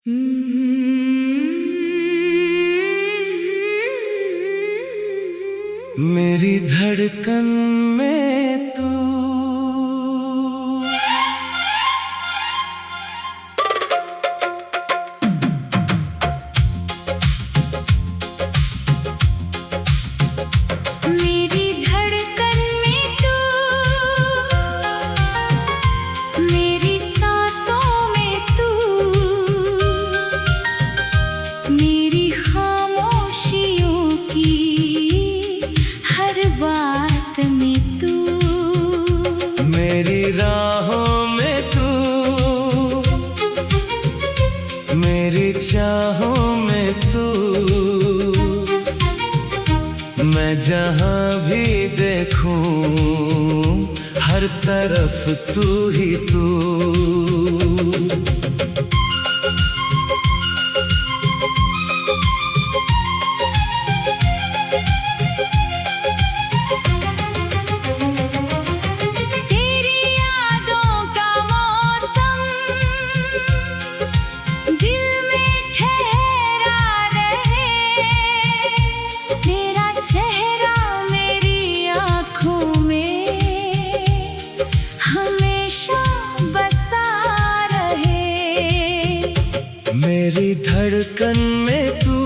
मेरी धड़कन में तू मेरी धड़कन में तू मेरी सांसों में तू मेरी खामोशियों की हर बात में तू मेरी राहों में तू मेरी चाहों में तू मैं जहाँ भी देखूं हर तरफ तू ही तू। तेरी यादों का मौसम दिल में ठहरा रहे, तेरा चेहरा मेरी आँखों में हमेशा बसा रहे। मेरी धड़कन में तू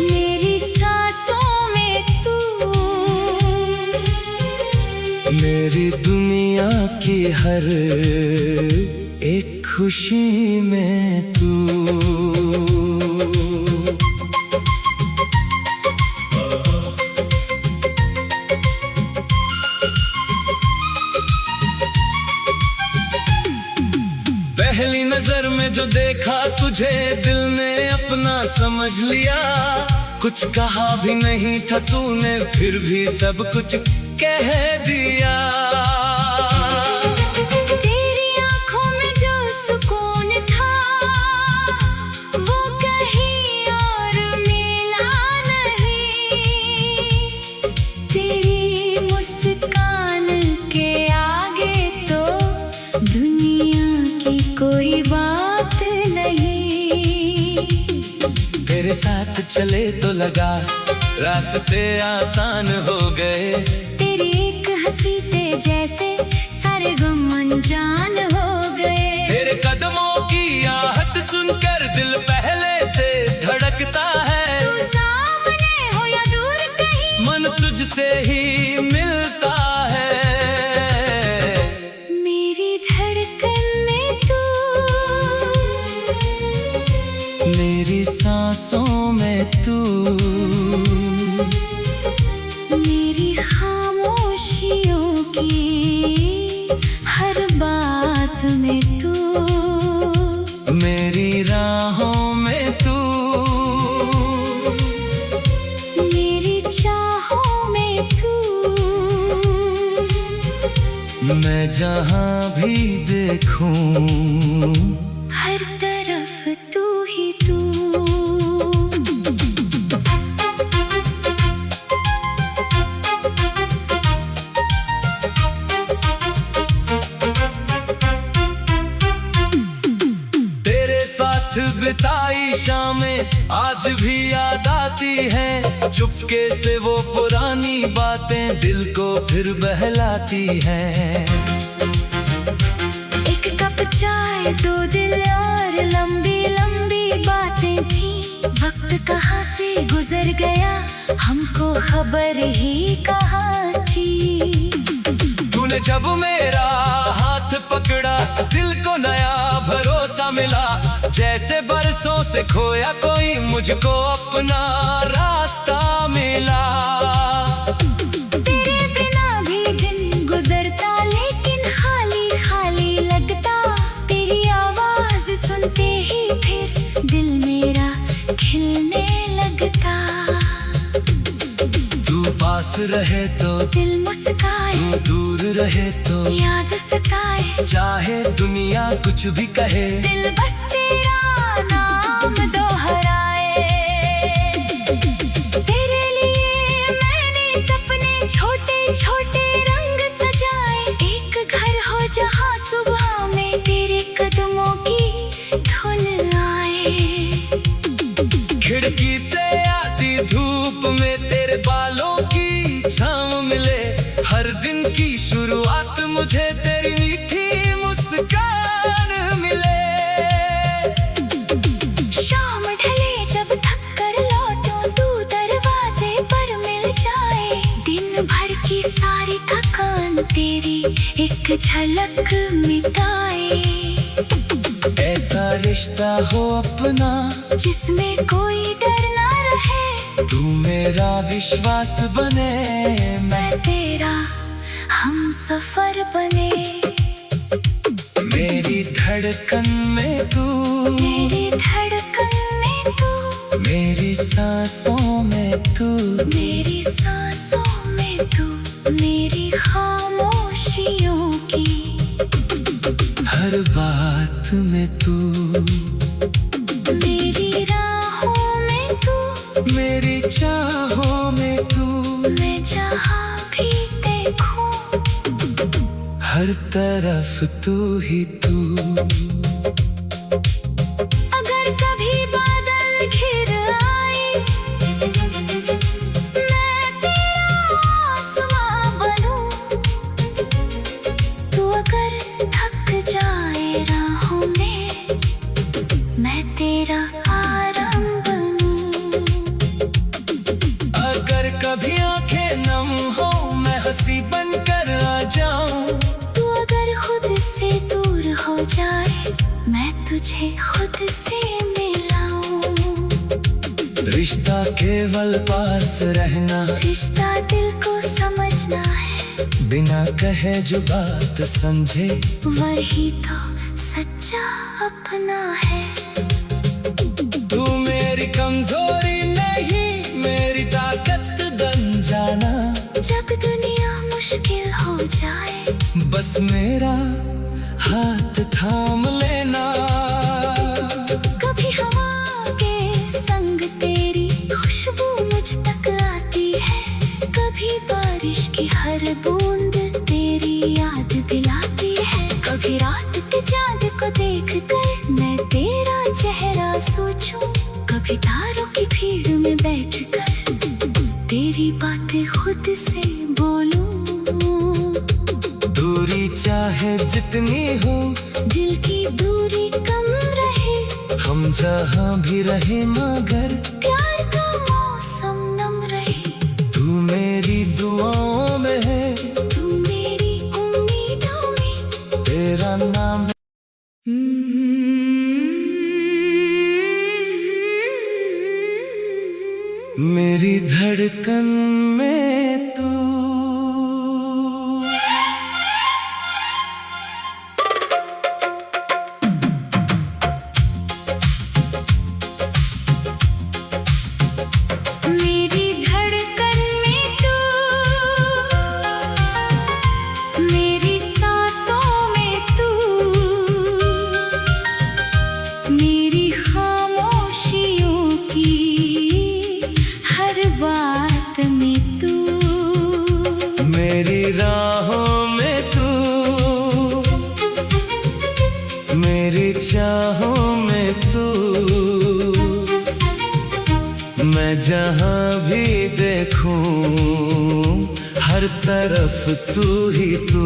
मेरी सांसों में तू मेरी दुनिया की हर एक खुशी में तू। पहली नजर में जो देखा तुझे दिल ने अपना समझ लिया, कुछ कहा भी नहीं था तूने फिर भी सब कुछ कह दिया। तेरी आँखों में जो सुकून था वो कहीं और मिला नहीं, तेरी मुस्कान के आगे तो दुनिया की कोई बात नहीं। तेरे साथ चले तो लगा रास्ते आसान हो गए, तेरी एक हंसी से जैसे सारे गम अनजान हो गए। तेरे कदमों की आहट सुनकर दिल पहले से धड़कता है, तू सामने हो या दूर कहीं मन तुझसे ही मिलता है। मेरी धड़कन में तू मेरी सांसों में तू मेरी खामोशियों की हर बात में तू मेरी राहों में तू मेरी चाहों में तू मैं जहाँ भी देखूं हर तरफ तू ही तू। तेरे साथ बिताई शामें आज भी याद आती हैं, चुपके से वो पुरानी बातें दिल को फिर बहलाती हैं। एक कप चाय दो दिल और लंबी लंबी बातें थी, वक्त कहाँ से गुजर गया हमको खबर ही कहाँ थी। तूने जब मेरा हाथ पकड़ा दिल को नया भरोसा मिला, जैसे बरसों से खोया कोई मुझको अपना रास्ता मिला। तेरे बिना भी दिन गुजरता लेकिन खाली खाली लगता, तेरी आवाज सुनते ही फिर दिल मेरा खिलने लगता। तू पास रहे तो दिल मुस्काए, तू दूर रहे तो याद सताए, चाहे दुनिया कुछ भी कहे दिल बस तेरा नाम दोहराए। तेरे लिए मैंने सपने छोटे छोटे रंग सजाए, एक घर हो जहाँ सुबह में तेरे कदमों झलक मिटाए। ऐसा रिश्ता हो अपना जिसमें कोई डर ना रहे, तू मेरा विश्वास बने, मैं तेरा हम सफर बने। मेरी धड़कन में तू, मेरी धड़कन में तू, मेरी सांसों में तू, मेरी सांसों में तू, मेरी खामोशियों की हर बात में तू, मेरी राहों में तू, मेरी चाहों में तू, मैं जहाँ भी देखूं हर तरफ तू ही तू। अगर कभी बादल घिर आए, मैं तेरा आसमां बनूं। तू अगर थक जाए राहों में, मैं तेरा आराम बनूं। अगर कभी आंखें नम हो, मैं हंसी बनकर आ जाऊं। तू अगर खुद से दूर हो जाए, मैं तुझे खुद से मिलाऊं। रिश्ता केवल पास रहना, रिश्ता दिल को समझना है, बिना कहे जो बात समझे, वही तो सच्चा अपना है। तू मेरी कमजोरी नहीं, मेरी ताकत बन जाना। जब दुनिया मुश्किल हो जाए, बस मेरा हाथ थाम लेना। कभी हवा के संग तेरी खुशबू मुझ तक आती है, कभी बारिश की हर बूंद तेरी याद दिलाती है। कभी रात के चाँद को देख कर मैं तेरा चेहरा सोचूं, कभी तारों की भीड़ में बैठ कर तेरी बातें खुद से बोलूं। दूरी चाहे जितनी हो, दिल की दूरी कम रहे, हम जहाँ भी रहे मगर प्यार का मौसम नम रहे। तू मेरी दुआओं में है, तू मेरी उम्मीदों में, तेरा नाम मेरी धड़कन में तू। मेरी धड़कन में तू, मेरी सांसों में तू, मेरी खामोशियों की हर बात में तू, मेरी राहों में तू, मेरी चाहों में तू, मैं जहाँ भी देखूं हर तरफ तू ही तू।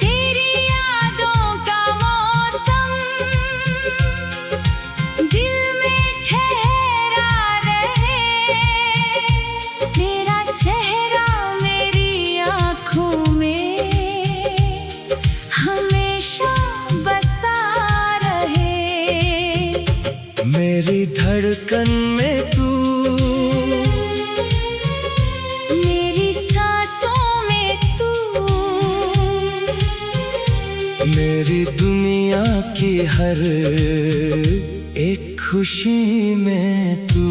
तेरी यादों का मौसम दिल में ठहरा रहे, तेरा चेहरा मेरी आँखों में हमेशा बसा रहे। मेरी धड़कन में तू, मेरी सांसों में तू, मेरी दुनिया की हर एक खुशी में तू।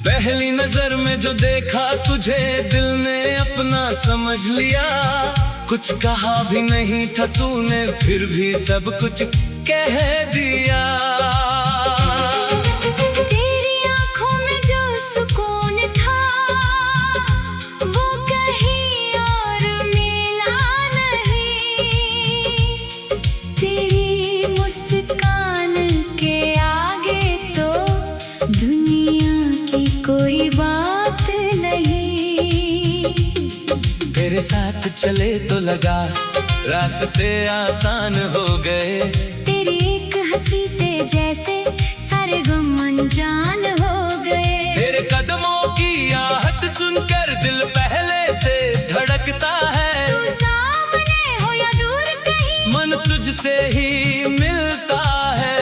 पहली नजर में जो देखा तुझे, दिल ने अपना समझ लिया। कुछ कहा भी नहीं था तूने, फिर भी सब कुछ कह दिया। तेरी आँखों में जो सुकून था, वो कहीं और मिला नहीं। तेरी मुस्कान के आगे तो कोई बात नहीं। तेरे साथ चले तो लगा रास्ते आसान हो गए। तेरी एक हंसी से जैसे सारे गम अनजान हो गए। तेरे कदमों की आहट सुनकर दिल पहले से धड़कता है। तू सामने हो या दूर कहीं, मन तुझसे ही मिलता है।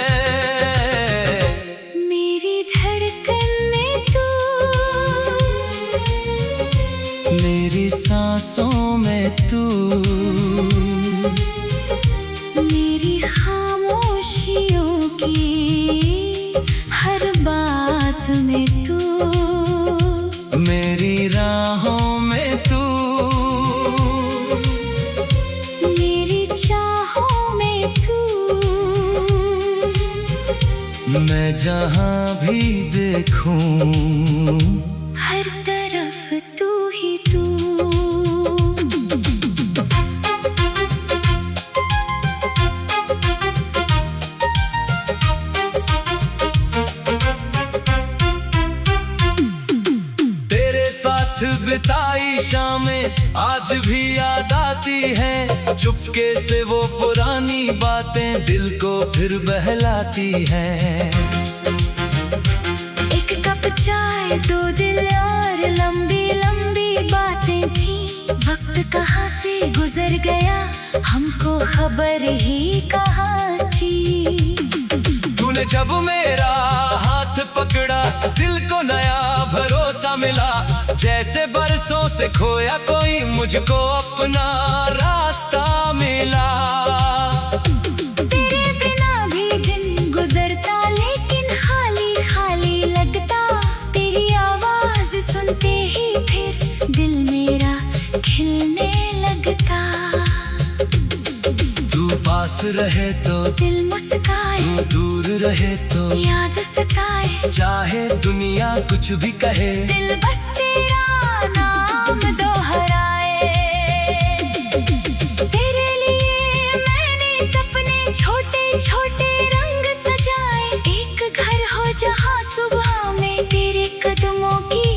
मेरी धड़कन में तू, मेरी सांसों में तू, मेरी खामोशियों की हर बात में तू, मेरी राहों में तू, मेरी चाहों में तू। मैं जहाँ भी देखूं हर तरफ तू ही तू। तेरे साथ बिताई शामें आज भी याद आती हैं। चुपके से वो पुरानी बातें दिल को फिर बहलाती हैं। एक कप चाय, दो दिल और लंबी लंबी बातें थी। वक्त कहाँ से गुजर गया हमको खबर ही कहाँ थी। तूने जब मेरा हाथ पकड़ा दिल को नया भरोसा मिला। जैसे बरसों से खोया कोई मुझको अपना रास्ता मिला। तेरे बिना भी दिन गुजरता लेकिन खाली खाली लगता। तेरी आवाज सुनते ही फिर दिल मेरा खिलने लगता। तू पास रहे तो दिल मुस्काए, तू दूर रहे तो याद सताए। चाहे दुनिया कुछ भी कहे, दिल बस तेरा नाम दोहराए। तेरे लिए मैंने सपने छोटे छोटे रंग सजाए। एक घर हो जहाँ सुबह में तेरे कदमों की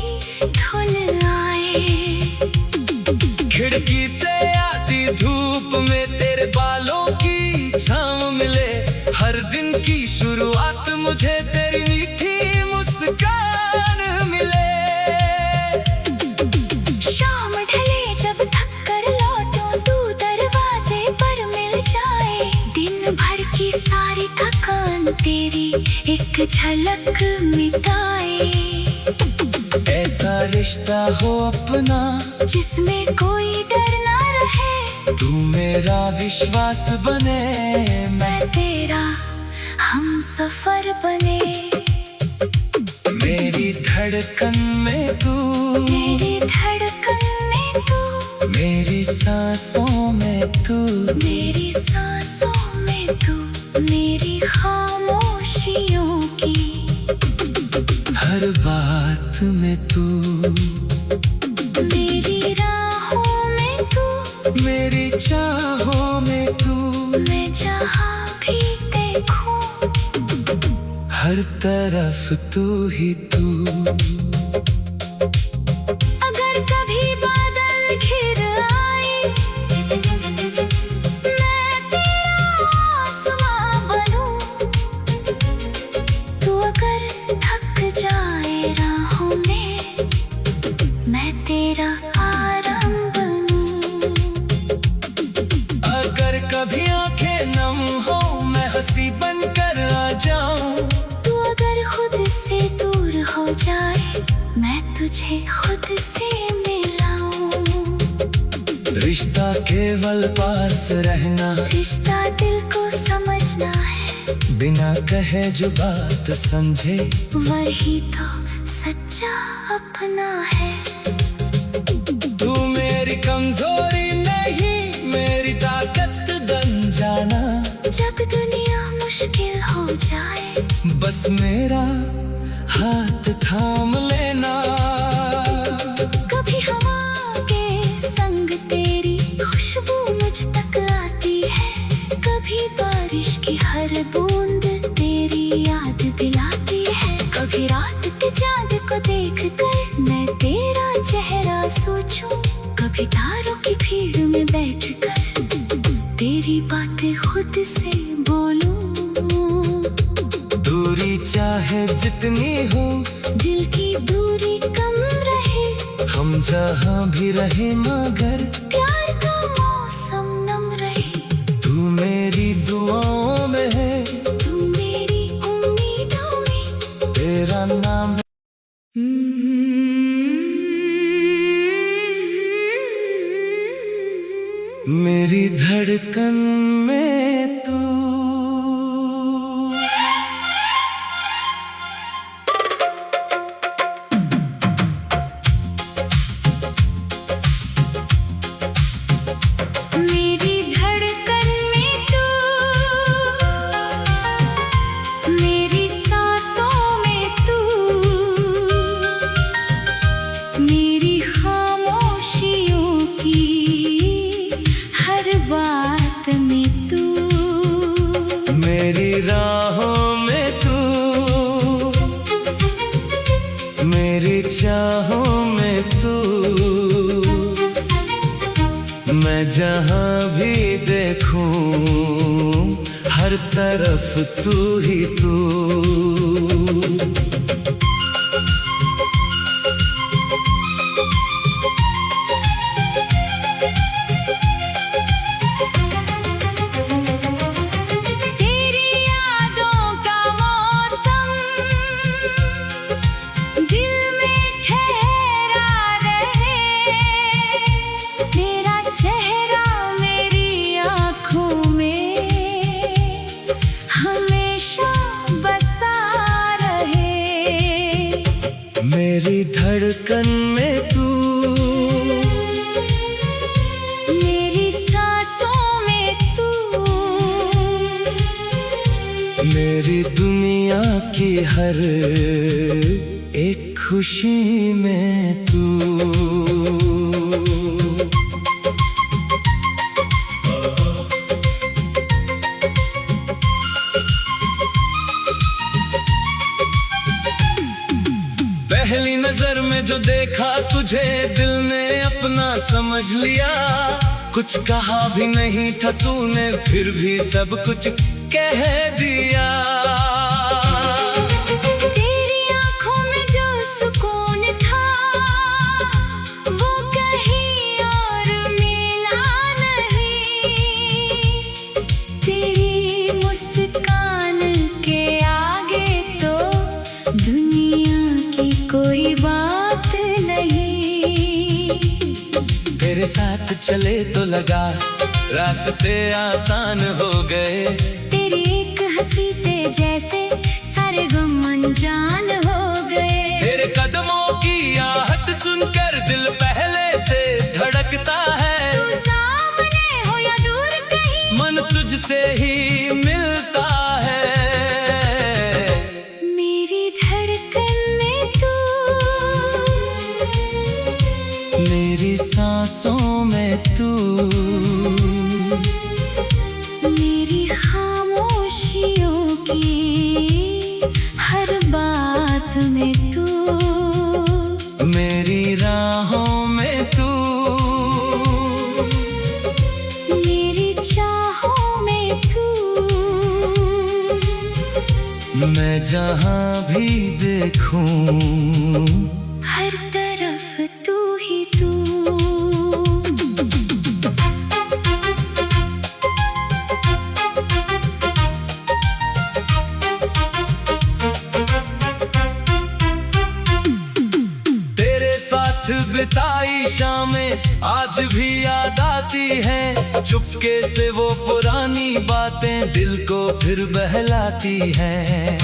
धुन आए। खिड़की से आती धूप में तेरे बालों की छाँव मिले। हर दिन की शुरुआत मुझे तेरी मीठी मुस्कान मिले। शाम ढले जब थक कर लौटूं तू दरवाजे पर मिल जाए। दिन भर की सारी थकान तेरी एक झलक मिटाए। ऐसा रिश्ता हो अपना जिसमें कोई डर ना रहे। तू मेरा विश्वास बने, मैं तेरा हम सफर बने। मेरी धड़कन में तू, मेरी धड़कन में तू, मेरी सांसों में तू, मेरी सांसों में तू, मेरी खामोशियों की हर बात में तू, मेरी राहों में तू, मेरी चाहों में तू। मैं जहाँ भी देखूं हर तरफ तू ही तू। अगर कभी बादल घिर आए, मैं तेरा आसमां बनूं। तू अगर थक जाए राहों में, मैं तेरा आराम बनूं। अगर कभी आंखें नम हो मैं हंसी बनकर आ जाऊं। तू अगर खुद से दूर हो जाए, मैं तुझे खुद से मिलाऊं। रिश्ता केवल पास रहना, रिश्ता दिल को समझना है। बिना कहे जो बात समझे, वही तो सच्चा अपना है। तू मेरी कमजोरी नहीं मेरी ताकत बन जाना। जब दुनिया मुश्किल हो जाए, बस मेरा हाथ थाम लेना। कभी हवा के संग तेरी खुशबू मुझ तक आती है। कभी बारिश की हर बूंद तेरी याद दिलाती है। कभी रात के चाँद को देख से बोलूं, दूरी चाहे जितनी हो, दिल की दूरी कम रहे, हम जहाँ भी रहे मगर प्यार का मौसम नम रहे। तू मेरी दुआओं में है, तू मेरी उम्मीदों में, तेरा नाम है। मेरी धड़कन में तू। मेरी धड़कन में तू, मेरी सांसों में तू, मेरी खामोशियों की हर बात में तू, मेरी राहों में तू, मेरी चाहों में तू, मैं जहाँ भी देखूं हर तरफ तू ही तू। तेरी यादों का मौसम दिल में ठहरा रहे, तेरा चेहरा मेरी आँखों में हमेशा बसा रहे। मेरी धड़कन में तू, मेरी सांसों में तू, मेरी दुनिया की हर एक खुशी में तू। पहली नजर में जो देखा तुझे दिल ने अपना समझ लिया, कुछ कहा भी नहीं था तूने फिर भी सब कुछ कह दिया। तेरी आँखों में जो सुकून था वो कहीं और मिला नहीं, तेरी मुस्कान के आगे तो दुनिया की कोई बात नहीं। तेरे साथ चले तो लगा रास्ते आसान हो गए, तेरी एक हंसी से जैसे सारे गम अनजान हो गए। तेरे कदमों की आहट सुनकर दिल पहले से धड़कता है, तू सामने हो या दूर कहीं, मन तुझसे ही मिलता है। मेरी धड़कन में तू, मेरी सांसों में तू, मेरी खामोशियों की हर बात में तू, मेरी राहों में तू, मेरी चाहों में तू, मैं जहाँ भी देखूं हर तरफ तू ही तू। तेरे साथ बिताई शामें आज भी याद आती हैं, चुपके से वो पुरानी बातें दिल को फिर बहलाती हैं।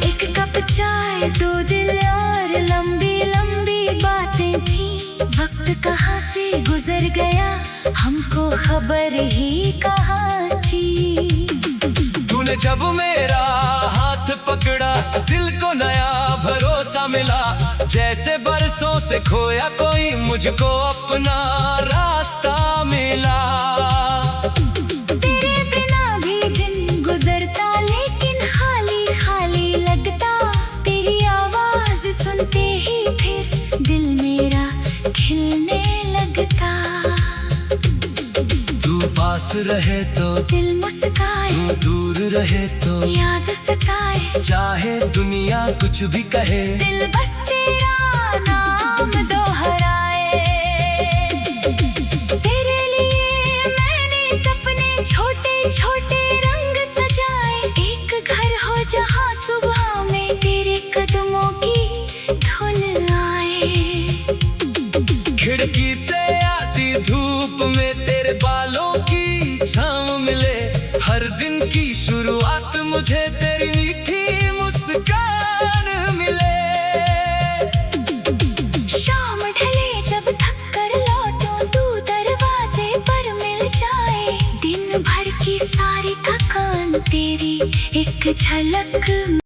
एक कप चाय, दो दिल और लंबी लंबी बातें थी, वक्त कहाँ से गुजर गया हमको खबर ही कहाँ थी। तूने जब मेरा हाथ पकड़ा दिल को नया भरोसा मिला, जैसे बरसों से खोया कोई मुझको अपना रास्ता मिला। तेरे बिना भी दिन गुजरता लेकिन खाली खाली लगता, तेरी आवाज सुनते ही फिर दिल मेरा खिलने लगता। तू पास रहे तो दिल मुस्काए, तू दूर रहे तो याद सताए, चाहे दुनिया कुछ भी कहे, दिल बस तेरा नाम दोहराए। तेरे लिए मैंने सपने छोटे छोटे रंग सजाए, एक घर हो जहाँ सुबह में तेरे कदमों की धुन आए। खिड़की से आती धूप में तेरे बालों की छाँव मिले, हर दिन की शुरुआत मुझे तेरी मीठी मुस्कान मिले। शाम ढले जब थक कर लौटूं, तू दरवाजे पर मिल जाए, दिन भर की सारी थकान तेरी एक झलक